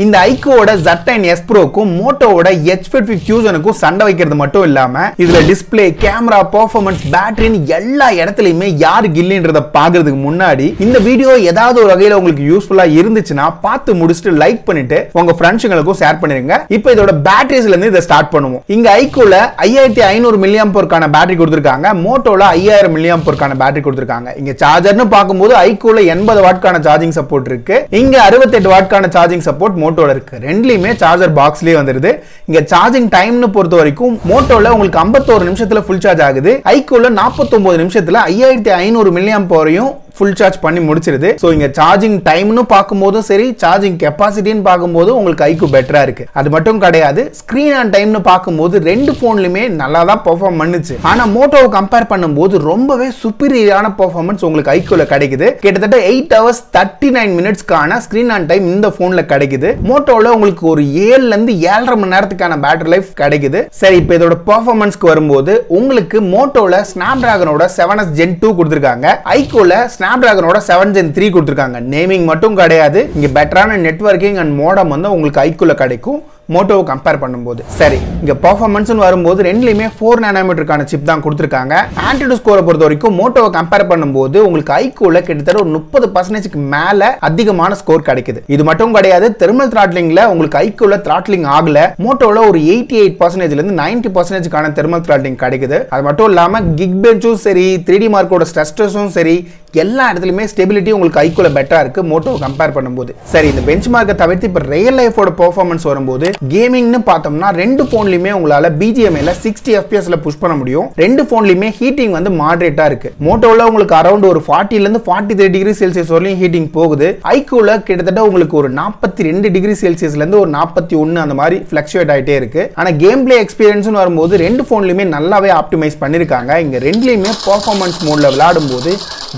இந்த Iqooட z9s Proக்கும் Motoவோட H50 Fusionக்கும் சண்டை வைக்கிறது மட்டும் இல்லாம இதுல டிஸ்ப்ளே, கேமரா, பெர்ஃபார்மன்ஸ், பேட்டரின்னு எல்லா இடத்துலயுமே யாரு கில்லின்றத பாக்குறதுக்கு முன்னாடி இந்த வீடியோ ஏதாவது ஒரு வகையில உங்களுக்கு யூஸ்ஃபுல்லா இருந்துச்சுன்னா பார்த்து முடிச்சிட்டு லைக் பண்ணிட்டு உங்க ஃப்ரெண்ட்ஸ்களுக்கும் ஷேர் பண்ணிருங்க. இப்போ இதோட பேட்டரிஸ்ல இருந்து இத ஸ்டார்ட் பண்ணுவோம். இங்க Iqooல 5500 mAh பேட்டரி கொடுத்திருக்காங்க. Motoல 5000 mAh பேட்டரி கொடுத்திருக்காங்க. இங்க சார்ஜர்னு பாக்கும்போது Iqooல 80 வாட்கான சார்ஜிங் சப்போர்ட் இருக்கு. இங்க 68 வாட்கான சார்ஜிங் சப்போர்ட் Motoல இருக்கு. ரெண்டுலயுமே சார்ஜர் பாக்ஸ்லயே வந்துருது. இங்க சார்ஜிங் டைம்னு பொறுத்த வரைக்கும் Motoல உங்களுக்கு 51 நிமிஷத்துல ஃபுல் சார்ஜ் ஆகுது. Iqooல 49 நிமிஷத்துல 5500 mAh full charge பண்ணி முடிச்சிருது. சோ இங்க சார்ஜிங் டைம்னு பாக்கும்போது சரி, சார்ஜிங் கெபாசிட்டின்னு பாக்கும்போது உங்களுக்கு Iqoo பெட்டரா இருக்கு. அது மட்டும் கிடையாது, ஸ்கிரீன் ஆன் டைம்னு பாக்கும்போது ரெண்டு போன்லயுமே நல்லா தான் பெர்ஃபார்ம் பண்ணுச்சு. ஆனா மோட்டோவை கம்பேர் பண்ணும்போது ரொம்பவே சுப்பீரியரான பெர்ஃபார்மன்ஸ் உங்களுக்கு Iqooல கிடைக்குது. கிட்டத்தட்ட 8 hours 39 minutesக்கான ஸ்கிரீன் ஆன் டைம் இந்த போன்ல கிடைக்குது. மோட்டோல உங்களுக்கு ஒரு 7 ல இருந்து 7.5 மணி நேரத்துக்கான பேட்டரி லைஃப் கிடைக்குது. சரி, இப்போ இதோட பெர்ஃபார்மன்ஸ்க்கு வரும்போது உங்களுக்கு மோட்டோல ஸ்னாப்டிராகனோட 7s Gen 2 கொடுத்திருக்காங்க. Iqooல ஸ்னாப்டிராகனோட 7 Gen 3 கொடுத்திருக்காங்க. நேமிங் மட்டும் கிடையாது, இங்க பெட்டரான நெட்வொர்க்கிங் அண்ட் மோடம் வந்து உங்களுக்கு Iqooல கிடைக்கும் மோட்டோவை கம்பேர் பண்ணும்போது. சரி, இங்க பெர்ஃபார்மன்ஸ் வரும்போது ரெண்டுலயுமே 4 நானோமீட்டருக்கான சிப் தான் கொடுத்திருக்காங்க. ஆன்டிடு ஸ்கோரை பொறுத்த வரைக்கும் மோட்டோவை கம்பேர் பண்ணும்போது உங்களுக்கு Iqooல கிட்டத்தட்ட ஒரு 30% மேல அதிகமான ஸ்கோர் கிடைக்குது. இது மட்டும் கிடையாது, தெர்மல் த்ராட்லிங்ல உங்களுக்கு Iqooல த்ராட்லிங் ஆகல. மோட்டோல ஒரு 88% ல இருந்து 90%க்கான தெர்மல் த்ராட்லிங் கிடைக்குது. அது மட்டும் இல்லாம கிக் பெஞ்சும் சரி, 3D மார்க்கோட ஸ்ட்ரெஸ் டெஸ்டும் சரி, எல்லா இடத்துலயுமே ஸ்டெபிலிட்டி உங்களுக்கு Iqooல பெட்டரா இருக்கு மோட்டோவை கம்பேர் பண்ணும்போது. சரி, இந்த பெஞ்ச் மார்க்கை தவிர்த்து இப்ப ரியல் லைஃபோட பெர்ஃபார்மன்ஸ் வரும்போது கேமிங்னு பார்த்தோம்னா ரெண்டு போன்லயுமே உங்களால BGMIல 60 FPS ல புஷ் பண்ண முடியும். ரெண்டு போன்லயுமே ஹீட்டிங் வந்து மாடரேட்டா இருக்கு. மோட்டோல உங்களுக்கு அரௌண்ட் ஒரு 40 ல இருந்து 43 டிகிரி செல்சியஸ் வரையும் ஹீட்டிங் போகுது. Iqooல கிட்டத்தட்ட உங்களுக்கு ஒரு 42 டிகிரி செல்சியஸ்ல இருந்து ஒரு 41 அந்த மாதிரி ஃபிளக்சுவேட் ஆயிட்டே இருக்கு. ஆனா கேம் பிளே எக்ஸ்பீரியன்ஸ்னு வரும்போது ரெண்டு போன்லயுமே நல்லாவே ஆப்டிமைஸ் பண்ணிருக்காங்க. இங்க ரெண்டுலயுமே பெர்ஃபார்மன்ஸ் மோட்ல விளையாடும்போது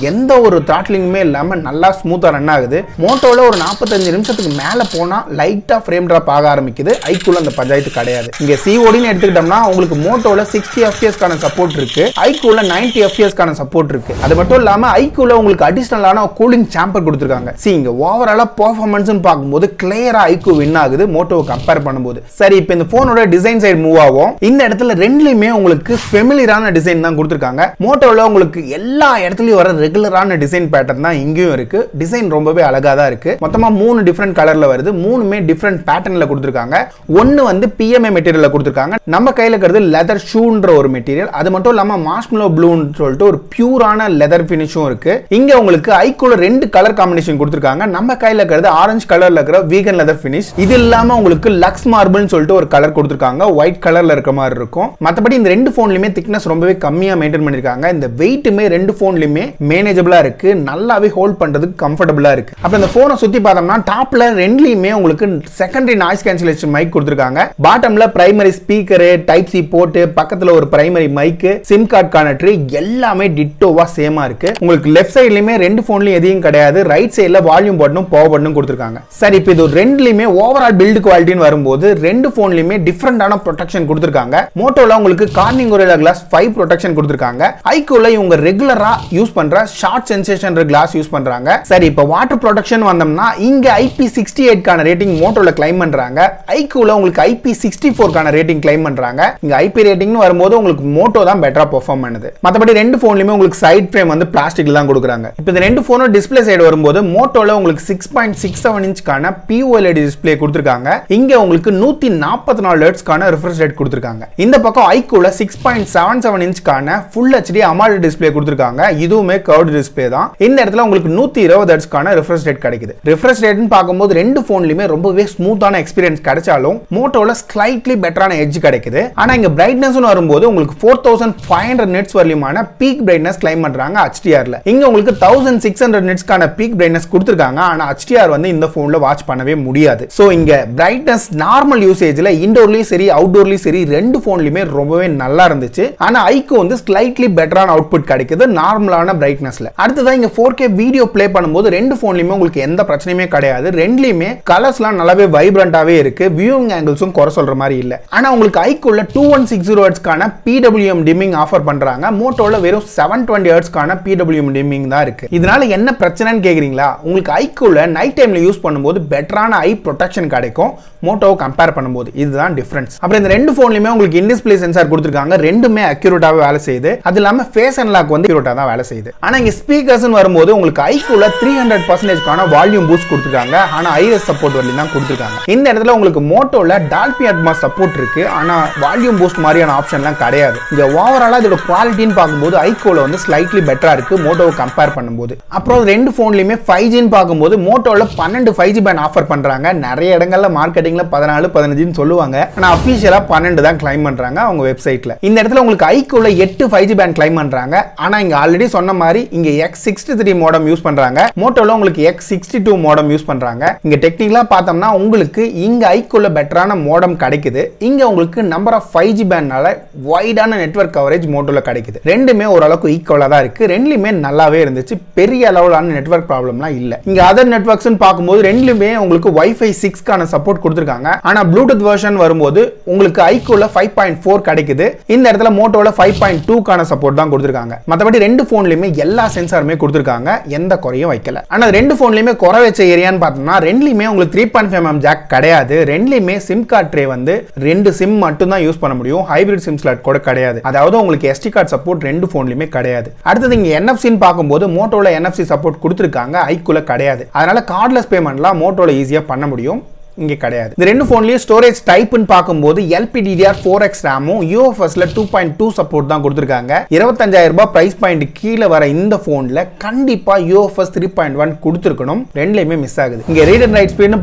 எந்த ஒரு த்ராட்லிங்குமே இல்லாம நல்லா ஸ்மூத்தா ரன் ஆகுது. மோட்டோல ஒரு 45 நிமிஷத்துக்கு மேல போனா லைட்டா ஃப்ரேம் டிராப் ஆக ஆரம்பிக்குது. Iqooல அந்த பஞ்சாயத்து கிடையாது. இங்க CODன்னு எடுத்துக்கிட்டோம்னா உங்களுக்கு மோட்டோல 60 FPS கான சப்போர்ட் இருக்கு. Iqooல 90 FPS கான சப்போர்ட் இருக்கு. அது மட்டும் இல்லாம Iqooல உங்களுக்கு அடிஷனலான கூலிங் சாம்பர் கொடுத்திருக்காங்க. இங்க ஓவராலா பெர்ஃபார்மன்ஸ்னு பாக்கும்போது கிளியரா Iqoo வின் ஆகுது மோட்டோவை கம்பேர் பண்ணும்போது. சரி, இப்போ இந்த போனோட டிசைன் சைடு மூவ் ஆகும். இந்த இடத்துல ரெண்டுலயுமே உங்களுக்கு ஃபெமிலியரான டிசைன் தான் கொடுத்திருக்காங்க. மோட்டோல உங்களுக்கு எல்லா இடத்துலயும் வர ரெகுலரான டிசைன் பேட்டர்ன் தான் இங்கேயும் இருக்கு. டிசைன் ரொம்பவே அழகா தான் இருக்கு. மொத்தமா 3 டிஃபரண்ட் கலர்ல வருது. மூணுமே டிஃபரண்ட் பேட்டர்ன்ல கொடுத்திருக்காங்க. ஒன்னு வந்து PMA மெட்டீரியல்ல கொடுத்திருக்காங்க. நம்ம கையில இருக்கிறது லெதர் ஷூன்ற ஒரு மெட்டீரியல். அது மட்டும் இல்லாம மார்ஷ்மெலோ ப்ளூன்னு சொல்லிட்டு ஒரு பியூரான லெதர் ஃபினிஷும் இருக்கு. இங்க உங்களுக்கு Iqooல 2 கலர் காம்பினேஷன் கொடுத்திருக்காங்க. நம்ம கையில இருக்கிறது ஆரஞ்சு கலர்ல இருக்கிற வீகன் லெதர் ஃபினிஷ். இது இல்லாம உங்களுக்கு லக்ஸ் மார்பிள்னு சொல்லிட்டு ஒரு கலர் கொடுத்திருக்காங்க. ஒயிட் கலர்ல இருக்க மாதிரி இருக்கும். மத்தபடி இந்த ரெண்டு போன்லயுமே திக்னஸ் ரொம்பவே கம்மியா மெயின்டைன் பண்ணிருக்காங்க. இந்த வெயிட்டுமே ரெண்டு போன்லயுமே மேனேஜபிளா இருக்கு. நல்லாவே ஹோல்ட் பண்றதுக்கு கம்ஃபர்டபிளா இருக்கு. அப்ப இந்த போனை சுத்தி பார்த்தோம்னா டாப்ல ரெண்டுலயுமே உங்களுக்கு செகண்டரி நாய்ஸ் கேன்சலேஷன் மைக் கொடுத்திருக்காங்க. பாட்டம்ல primary speaker, type c port, பக்கத்துல ஒரு பிரைமரி மைக், சிம் கார்டு கான ட்ரீ எல்லாமே டிட்டோவா சேமா இருக்கு. உங்களுக்கு லெஃப்ட் சைடுலயுமே ரெண்டு போன்லயும் எதையும் கிடையாது. ரைட் சைடுல வால்யூம் பட்டனும் பவர் பட்டனும் கொடுத்திருக்காங்க. சரி, இப்போ இது ரெண்டுலயுமே ஓவரால் பில்ட் குவாலிட்டின்னு வரும்போது ரெண்டு போன்லயுமே டிஃபரண்டான ப்ரொடெக்ஷன் கொடுத்திருக்காங்க. மோட்டோல உங்களுக்கு கார்னிங் கொரில்லா கிளாஸ் 5 ப்ரொடெக்ஷன் கொடுத்திருக்காங்க. Iqooல இவங்க ரெகுலரா யூஸ் பண்ற ஷார்ட் சென்சேஷன் கிளாஸ் யூஸ் பண்றாங்க. சரி, இப்போ வாட்டர் ப்ரொடெக்ஷன் வந்தோம்னா இங்க IP68 கான ரேட்டிங் மோட்டோல கிளைம் பண்றாங்க. Iqooல உங்களுக்கு IP64 கான ரேட்டிங் கிளைம் பண்றாங்க. இங்க IP ரேட்டிங்னு வரும்போது உங்களுக்கு மோட்டோ தான் பெட்டரா பெர்ஃபார்ம் பண்ணுது. மத்தபடி ரெண்டு போன்லயுமே உங்களுக்கு சைடு ஃப்ரேம் வந்து பிளாஸ்டிக்ல தான் கொடுக்குறாங்க. இப்போ இந்த ரெண்டு போனோட டிஸ்ப்ளே சைடு வரும்போது மோட்டோல உங்களுக்கு 6.67 இன்ச் கான POLED டிஸ்ப்ளே கொடுத்திருக்காங்க. இங்க உங்களுக்கு 144 Hz கான ரிஃப்ரெஷ் ரேட் கொடுத்திருக்காங்க. இந்த பக்கம் Iqooல 6.77 இன்ச் கான Full HD AMOLED டிஸ்ப்ளே கொடுத்திருக்காங்க. இதுவுமே கர்வ்டு டிஸ்ப்ளே தான். இந்த இடத்துல உங்களுக்கு 120 Hz கான ரிஃப்ரெஷ் ரேட் கிடைக்குது. ரிஃப்ரெஷ் ரேட்னு பாக்கும்போது ரெண்டு போன்லயுமே ரொம்பவே ஸ்மூத்தான எக்ஸ்பீரியன்ஸ் கிடைச்சாலும் மோட்டோல ஸ்லைட்லி பெட்டரான எட்ஜ் கிடைக்குது. ஆனா இங்க பிரைட்னஸ்னு வரும்போது உங்களுக்கு 4500 nits வரலியமான பீக் பிரைட்னஸ் கிளைம் பண்றாங்க HDRல. இங்க உங்களுக்கு 1600 nits கான பீக் பிரைட்னஸ் கொடுத்திருக்காங்க. ஆனா HDR வந்து இந்த போன்ல வாட்ச் பண்ணவே முடியாது. சோ இங்க பிரைட்னஸ் நார்மல் யூசேஜ்ல இன்டோர்லயும் சரி அவுட்டோர்லயும் சரி ரெண்டு போன்லயுமே ரொம்பவே நல்லா இருந்துச்சு. ஆனா Iqoo வந்து ஸ்லைட்லி பெட்டரான அவுட்புட் கிடைக்குது நார்மலான பிரைட்னஸ்ல. அடுத்ததான் இங்க 4K வீடியோ ப்ளே பண்ணும்போது ரெண்டு போன்லயுமே உங்களுக்கு எந்த பிரச்சனையுமே கிடையாது. ரெண்டுலயுமே கலர்ஸ்லாம் நல்லாவே வைப்ரண்டாவே இருக்கு. வியூவிங் ஆங்கிள்ஸும் குறை சொல்ற மாதிரி இல்ல. ஆனா உங்களுக்கு ஐக்கூல 2160 ஹெர்ட்ஸ்க்கான PWM டிமிங் ஆஃபர் பண்றாங்க. மோட்டோல வெறும் 720 ஹெர்ட்ஸ்க்கான PWM டிமிங் தான் இருக்கு. இதனால என்ன பிரச்சனைன்னு கேக்குறீங்களா? உங்களுக்கு ஐக்கூல நைட் டைம்ல யூஸ் பண்ணும்போது பெட்டரான ஐ ப்ரொடெக்ஷன் கிடைக்கும் மோட்டோவை கம்பேர் பண்ணும்போது. இதுதான் டிஃபரன்ஸ். அப்புறம் இந்த ரெண்டு போன்லயுமே உங்களுக்கு இன் டிஸ்ப்ளே சென்சார் கொடுத்திருக்காங்க. ரெண்டுமே அக்யூரேட்டாவே வேலை செய்யுது. அது இல்லாம ஃபேஸ் அன்லாக் வந்து அக்யூரேட்டா தான் வேலை செய்யுது. ஆனா இங்க ஸ்பீக்கர்ஸ் வரும்போது உங்களுக்கு ஐக்கூல 300% வால்யூம் பூஸ்ட் கொடுத்திருக்காங்க. ஆனா ஐஎஸ் சப்போர்ட் வரல தான் கொடுத்திருக்காங்க. இந்த இடத்துல உங்களுக்கு மோட்டோல டால்பி அட்மாஸ் சப்போர்ட் இருக்கு. ஆனா வால்யூம் பூஸ்ட் மாதிரியான ஆப்ஷன்லாம் கிடையாது. இங்க ஓவராலா இதோட குவாலிட்டின்னு பார்க்கும்போது ஐக்கூல வந்து ஸ்லைட்லி பெட்டரா இருக்கு மோட்டோவை கம்பேர் பண்ணும்போது. அப்புறம் ரெண்டு போன்லயுமே 5Gன்னு பார்க்கும்போது மோட்டோல 12 5G பேண்ட் ஆஃபர் பண்றாங்க. நிறைய இடங்கள்ல மார்க்கெட்டிங்ல 14 15ன்னு சொல்லுவாங்க. ஆனா அபிஷியலா 12 தான் கிளைம் பண்றாங்க அவங்க வெப்சைட்ல. இந்த இடத்துல உங்களுக்கு ஐக்கூல 8 5G பேண்ட் கிளைம் பண்றாங்க. ஆனா இங்க ஆல்ரெடி சொன்ன மாதிரி இங்க X63 மோடம் யூஸ் பண்றாங்க. மோட்டோல உங்களுக்கு X62 மோடம் யூஸ் பண்றாங்க. இங்க டெக்னிக்கலா பார்த்தோம்னா உங்களுக்கு இங்க ஐக்கூல பெட்டரான மோடம் கிடைக்குது. இங்க உங்களுக்கு நம்பர் ஆஃப் 5G பேண்ட்னால வைடான நெட்வொர்க் கவரேஜ் மோட்டோல கிடைக்குது. ரெண்டுமே ஓரளவுக்கு ஈக்குவலா தான் இருக்கு. ரெண்டுலயுமே நல்லாவே இருந்துச்சு. பெரிய அளவிலான நெட்வொர்க் ப்ராப்ளம்லாம் இல்ல. இங்க அதர் நெட்வொர்க்ஸ்னு பார்க்கும்போது ரெண்டுலயுமே உங்களுக்கு Wi-Fi 6க்கான சப்போர்ட் கொடுத்திருக்காங்க. ஆனா ப்ளூடூத் வெர்ஷன் வரும்போது உங்களுக்கு ஐக்கூல 5.4 கிடைக்குது. இந்த இடத்துல மோட்டோல 5.2க்கான சப்போர்ட் தான் கொடுத்திருக்காங்க. மத்தபடி ரெண்டு போன்லயுமே எல்லா சென்சாருமே கொடுத்திருக்காங்க. எந்த குறையும் வைக்கல. ஆனா ரெண்டு போன்லயுமே குறை வச்ச ஏரியான்னு பார்த்தோம்னா ரெண்டுலயுமே உங்களுக்கு 3.5mm ஜாக் கிடையாது. ரெண்டுலயுமே சிம் கார்டு ட்ரே வந்து ரெண்டு சிம் மட்டும் தான் யூஸ் பண்ண முடியும். ஹைபிரிட் சிம் ஸ்லாட் கூட கிடையாது. அதாவது உங்களுக்கு SD கார்டு சப்போர்ட் ரெண்டு போன்லயுமே கிடையாது. அடுத்தது இங்க NFC பார்க்கும்போது மோட்டோல NFC சப்போர்ட் கொடுத்திருக்காங்க. ஐக்கூல கிடையாது. அதனால கார்ட்லெஸ் பேமெண்ட்லாம் மோட்டோல ஈஸியா பண்ண முடியும். இங்க கிடையாது. இந்த ரெண்டு போன்லயும் ஸ்டோரேஜ் டைப்னு பார்க்கும்போது LPDDR4X ரேமும் UFSல 2.2 சப்போர்ட் தான் கொடுத்திருக்காங்க. 25000 ரூபாய் பிரைஸ் பாயிண்ட் கீழ வர இந்த போன்ல கண்டிப்பா UFS 3.1 கொடுத்திருக்கணும். ரெண்டுலயுமே மிஸ் ஆகுது. இங்க ரீட் அண்ட் ரைட் ஸ்பீட்னு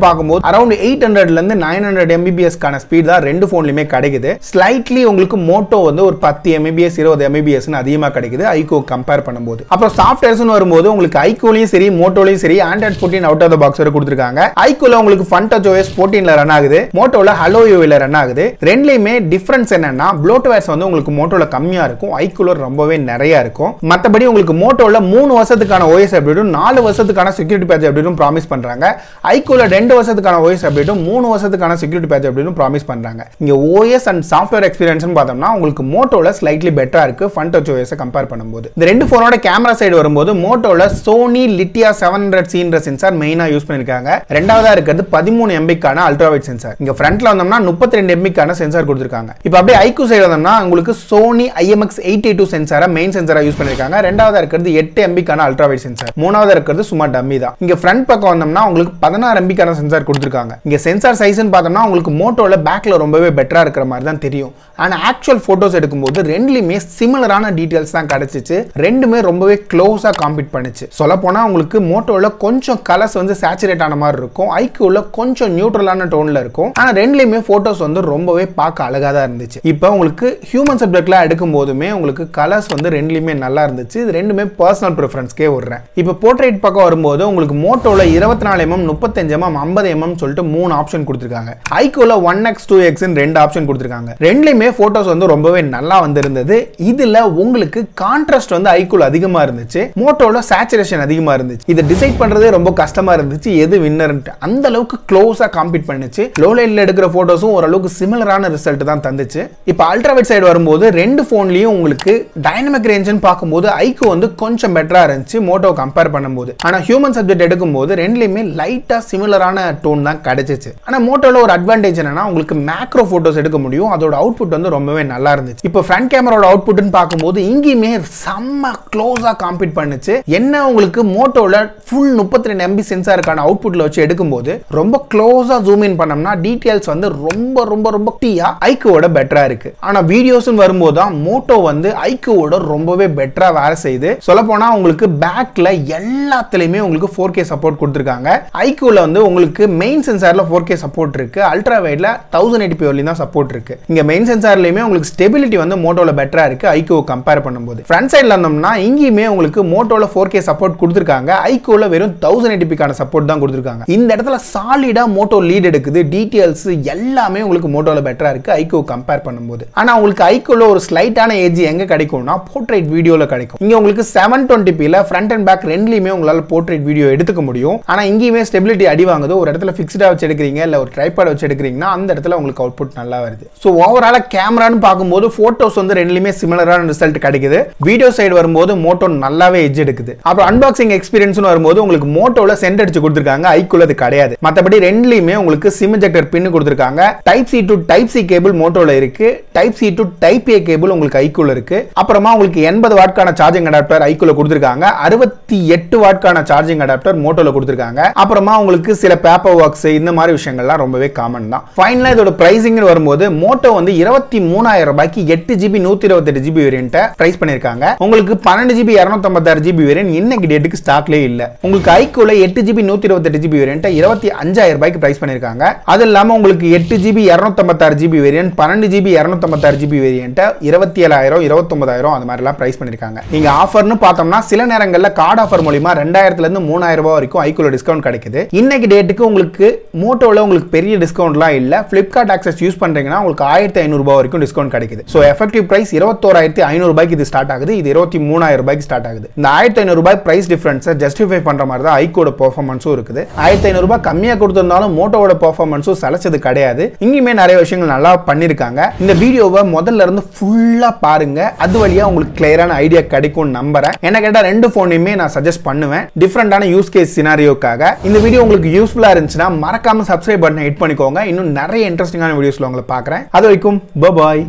பார்க்கும்போது அரௌண்ட் 800ல இருந்து 900 mbps கான ஸ்பீட் தான் ரெண்டு போன்லயுமே கிடைக்குது. ஸ்லைட்லி உங்களுக்கு மோட்டோ வந்து ஒரு 10 mbps 20 mbps அதிகமா கிடைக்குது ஐக்கூ கம்பேர் பண்ணும்போது. அப்புறம் சாஃப்ட்வேர்ஸ்னு வரும்போது உங்களுக்கு ஐக்கூலயும் சரி மோட்டோலயும் சரி Android 14 out of the box வரை கொடுத்திருக்காங்க. ஐக்கூல உங்களுக்கு Fun Touch OS 14ல ரன் ஆகுது. மோட்டோல Hello UIல ரன் ஆகுது. ரெண்டுலயுமே டிஃபரன்ஸ் என்னன்னா ப்ளோட்வேர்ஸ் வந்து உங்களுக்கு மோட்டோல கம்மியா இருக்கும். ஐக்கூல ரொம்பவே நிறைய இருக்கும். மத்தபடி உங்களுக்கு மோட்டோல 3 வருஷத்துக்கான OS அப்டேட்டும் 4 வருஷத்துக்கான செக்யூரிட்டி பேட்ச் அப்டேட்டும் ப்ராமிஸ் பண்றாங்க. ஐக்கூல 2 வருஷத்துக்கான OS அப்டேட்டும் 3 வருஷத்துக்கான செக்யூரிட்டி பேட்ச் அப்டேட்டும் ப்ராமிஸ் பண்றாங்க. இங்க OS அண்ட் சாஃப்ட்வேர் எக்ஸ்பீரியன்ஸ்னு பார்த்தோம்னா உங்களுக்கு மோட்டோல ஸ்லைட்லி பெட்டரா இருக்கு Fun Touch OS கம்பேர் பண்ணும்போது. இந்த ரெண்டு போனோட கேமரா சைடு வரும்போது மோட்டோல Sony Litia 700C சென்சார் மெயினா யூஸ் பண்ணிருக்காங்க. ரெண்டாவதா இருக்கிறது 13 MB அல்ட்ரா வைட் சென்சார். இங்க ஃப்ரண்ட்ல வந்தோம்னா 32 MB கான சென்சார் கொடுத்திருக்காங்க. இப்போ அப்படியே ஐக்கூ சைடு வந்தோம்னா உங்களுக்கு Sony IMX882 சென்சாரை மெயின் சென்சாரா யூஸ் பண்ணிருக்காங்க. ரெண்டாவதா இருக்கிறது 8 MB கான அல்ட்ரா வைட் சென்சார். மூணாவதா இருக்கிறது சும்மா டம்மி தான். இங்க ஃப்ரண்ட் பக்கம் வந்தோம்னா உங்களுக்கு 16 MB கான சென்சார் கொடுத்திருக்காங்க. இங்க சென்சார் சைஸ்னு பார்த்தோம்னா உங்களுக்கு மோட்டோல பேக்ல ரொம்பவே பெட்டரா இருக்கிற மாதிரி தான் தெரியும். ஆனா ஆக்சுவல் போட்டோஸ் எடுக்கும்போது ரெண்டுலயுமே சிமிலரான டீடைல்ஸ் தான் கிடைச்சிச்சு. ரெண்டுமே ரொம்பவே க்ளோஸா காம்பீட் பண்ணுச்சு. சொல்ல போனா உங்களுக்கு மோட்டோல கொஞ்சம் கலர்ஸ் வந்து சேச்சுரேட் ஆன மாதிரி இருக்கும். ஐக்கூல கொஞ்சம் நியூட்ரலான டோன்ல இருக்கும். ஆனா ரெண்டுலயுமே போட்டோஸ் வந்து ரொம்பவே பார்க்க அழகா தான் இருந்துச்சு. இப்போ உங்களுக்கு ஹியூமன் சப்ஜெக்ட்ல எடுக்கும் போதுமே உங்களுக்கு கலர்ஸ் வந்து ரெண்டுலயுமே நல்லா இருந்துச்சு. இது ரெண்டுமே பர்சனல் ப்ரிஃபரன்ஸ்க்கே விடுறேன். இப்போ போர்ட்ரேட் பக்கம் வரும்போது உங்களுக்கு மோட்டோல 24mm 35mm 50mm சொல்லிட்டு 3 ஆப்ஷன் கொடுத்திருக்காங்க. ஐக்கூல 1x 2x ன்னு 2 ஆப்ஷன் கொடுத்திருக்காங்க. ரெண்டுலயுமே போட்டோஸ் வந்து ரொம்பவே நல்லா வந்திருந்தது. இதுல உங்களுக்கு கான்ட்ராஸ்ட் வந்து ஐக்கூல அதிகமா இருந்துச்சு. மோட்டோல சேச்சுரேஷன் அதிகமா இருந்துச்சு. இதை டிசைட் பண்றதே ரொம்ப கஷ்டமா இருந்துச்சு எது வின்னர்னு. அந்த அளவுக்கு க்ளோஸா காம்பீட் பண்ணுச்சு. லோ லைட்ல எடுக்கிற போட்டோஸும் ஓரளவுக்கு சிமிலரான ரிசல்ட் தான் தந்துச்சு. இப்போ அல்ட்ரா வைட் சைடு வரும்போது ரெண்டு போன்லயும் உங்களுக்கு டைனமிக் ரேஞ்ச்னு பார்க்கும்போது ஐக்கூ வந்து கொஞ்சம் பெட்டரா இருந்துச்சு மோட்டோ கம்பேர் பண்ணும்போது. ஆனா ஹியூமன் சப்ஜெக்ட் எடுக்கும்போது ரெண்டுலயுமே லைட்டா சிமிலரான டோன் தான் கிடைச்சிச்சு. ஆனா மோட்டோல ஒரு அட்வான்டேஜ் என்னன்னா உங்களுக்கு மேக்ரோ போட்டோஸ் எடுக்க முடியும். அதோட அவுட்புட் வந்து ரொம்பவே நல்லா இருந்துச்சு. இப்போ ஃப்ரண்ட் கேமராவோட அவுட்புட்னு பார்க்கும்போது இங்கேயுமே செம்ம க்ளோஸா காம்பீட் பண்ணுச்சு. என்ன உங்களுக்கு மோட்டோல ஃபுல் 32 MB சென்சாருக்கான அவுட்புட்ல வச்சு எடுக்கும்போது ரொம்ப க்ளோஸா ஜூம் இன் பண்ணோம்னா டீடைல்ஸ் வந்து ரொம்ப ரொம்ப ரொம்ப டீயா ஐக்கூவோட பெட்டரா இருக்கு. ஆனா வீடியோஸ் வரும்போது தான் மோட்டோ வந்து ஐக்கூவோட ரொம்பவே பெட்டரா வேலை செய்யுது. சொல்ல போனா உங்களுக்கு பேக்ல எல்லாத்துலயுமே உங்களுக்கு 4K சப்போர்ட் கொடுத்திருக்காங்க. ஐக்கூல வந்து உங்களுக்கு மெயின் சென்சார்ல 4K சப்போர்ட் இருக்கு. அல்ட்ரா வைட்ல 1080p வரலையும் தான் சப்போர்ட் இருக்கு. இங்க மெயின் சென்சார்லயுமே உங்களுக்கு ஸ்டெபிலிட்டி வந்து மோட்டோல பெட்டரா இருக்கு ஐக்கூ கம்பேர் பண்ணும்போது. ஃப்ரண்ட் சைடுல வந்தோம்னா இங்கேயுமே உங்களுக்கு மோட்டோல 4K சப்போர்ட் கொடுத்திருக்காங்க. ஐக்கூல வெறும் 1080p கான சப்போர்ட் தான் கொடுத்திருக்காங்க. இந்த இடத்துல சாலிடா மோட்டோ போட்டோ லீட் எடுக்குது, டீடைல்ஸ் எல்லாமே உங்களுக்கு மோட்டோல பெட்டரா இருக்கு Iqoo கம்பேர் பண்ணும்போது. ஆனா உங்களுக்கு Iqooல ஒரு ஸ்லைட்டான ஏஜ் எங்க கிடைக்கும்னா போர்ட்ரைட் வீடியோல கிடைக்கும். இங்க உங்களுக்கு 720p ல ஃப்ரண்ட் அண்ட் பேக் ரெண்டுலயுமே உங்களால போர்ட்ரைட் வீடியோ எடுத்துக்க முடியும். ஆனா இங்கேயுமே ஸ்டெபிலிட்டி அடி வாங்குது. ஒரு இடத்துல ஃபிக்ஸ்டா வச்சு எடுக்கிறீங்க இல்ல ஒரு ட்ரைபாட் வச்சு எடுக்கிறீங்கன்னா அந்த இடத்துல உங்களுக்கு அவுட்புட் நல்லா வருது. சோ ஓவராலா கேமரான்னு பார்க்கும்போது போட்டோஸ் வந்து ரெண்டுலயுமே சிமிலரான ரிசல்ட் கிடைக்குது. வீடியோ சைடு வரும்போது மோட்டோ நல்லாவே எட்ஜ் எடுக்குது. அப்புறம் அன்பாக்சிங் எக்ஸ்பீரியன்ஸ்னு வரும்போது உங்களுக்கு மோட்டோல சென்ட் அடிச்சு கொடுத்திருக்காங்க, Iqooல அது கிடையாது. மத்தபடி ரெண்டுலயுமே உங்களுக்கு சிம் இன்ஜெக்டர் பின் கொடுத்திருக்காங்க. Type c to type c cable மோட்டோல இருக்கு, type c to type a cable உங்களுக்கு Iqooல இருக்கு. அப்புறமா உங்களுக்கு 80 வாட்கான சார்ஜிங் அடாப்டர் Iqooல கொடுத்திருக்காங்க, 68 வாட்கான சார்ஜிங் அடாப்டர் மோட்டோல கொடுத்திருக்காங்க. அப்புறமா உங்களுக்கு சில பேப்பர் ஒர்க்ஸ் இந்த மாதிரி விஷயங்கள்லாம் ரொம்பவே காமன் தான். ஃபைனலா இதோட பிரைசிங் வரும்போது மோட்டோ வந்து 23,000 ரூபாய்க்கு 8GB 128GB வேரியன்ட் பிரைஸ் பண்ணிருக்காங்க. உங்களுக்கு 12GB 256GB வேரியன்ட் இன்னைக்கு டேட்டுக்கு ஸ்டாக்லயே இல்ல. உங்களுக்கு Iqooல 8GB 128GB வேரியன்ட் 25,000 ரூபாய்க்கு பிரைஸ் பண்ணிருக்காங்க. அது இல்லாம உங்களுக்கு 8GB 256GB variant 12GB 256GB variant 27,000 29,000 அந்த மாதிரி எல்லாம் பிரைஸ் பண்ணிருக்காங்க. நீங்க ஆஃபர்னு பார்த்தோம்னா சில நேரங்கள்ல கார்டு ஆஃபர் மூலமா 2000 இருந்து 3000 ரூபாய் வரைக்கும் Iqooல டிஸ்கவுண்ட் கிடைக்குது. இன்னைக்கு டேட்டுக்கு உங்களுக்கு மோட்டோல உங்களுக்கு பெரிய டிஸ்கவுண்ட்லாம் இல்ல. Flipkart Access யூஸ் பண்றீங்கன்னா உங்களுக்கு 1500 ரூபாய் வரைக்கும் டிஸ்கவுண்ட் கிடைக்குது. சோ எஃபெக்டிவ் பிரைஸ் 21,500 ரூபாய்க்கு இது ஸ்டார்ட் ஆகுது. இது 23,000 ரூபாய்க்கு ஸ்டார்ட் ஆகுது. இந்த 1500 ரூபாய் பிரைஸ் டிஃபரன்ஸை ஜஸ்டிஃபை பண்ற மாதிரி தான் Iqooட பெர்ஃபார்மன்ஸும் இருக்குது. 1500 ரூபாய் கம்மியா கொடுத்திருந்தாலும் மோட்டோவோட பெர்ஃபார்மன்ஸும் சலச்சது கிடையாது. இங்கேயுமே நிறைய விஷயங்கள் நல்லா பண்ணிருக்காங்க. இந்த வீடியோவை முதல்ல இருந்து ஃபுல்லா பாருங்க, அது வழியா உங்களுக்கு கிளியரான ஐடியா கிடைக்கும் நம்புறேன். என்ன கேட்டா ரெண்டு போனையுமே நான் சஜஸ்ட் பண்ணுவேன் டிஃபரெண்டான யூஸ் கேஸ் சினாரியோக்காக. இந்த வீடியோ உங்களுக்கு யூஸ்ஃபுல்லா இருந்துச்சுன்னா மறக்காம சப்ஸ்கிரைப் பட்டனை ஹிட் பண்ணிக்கோங்க. இன்னும் நிறைய இன்ட்ரெஸ்டிங்கான வீடியோஸ்ல உங்களை பார்க்கறேன். அது வரைக்கும் பை பாய்.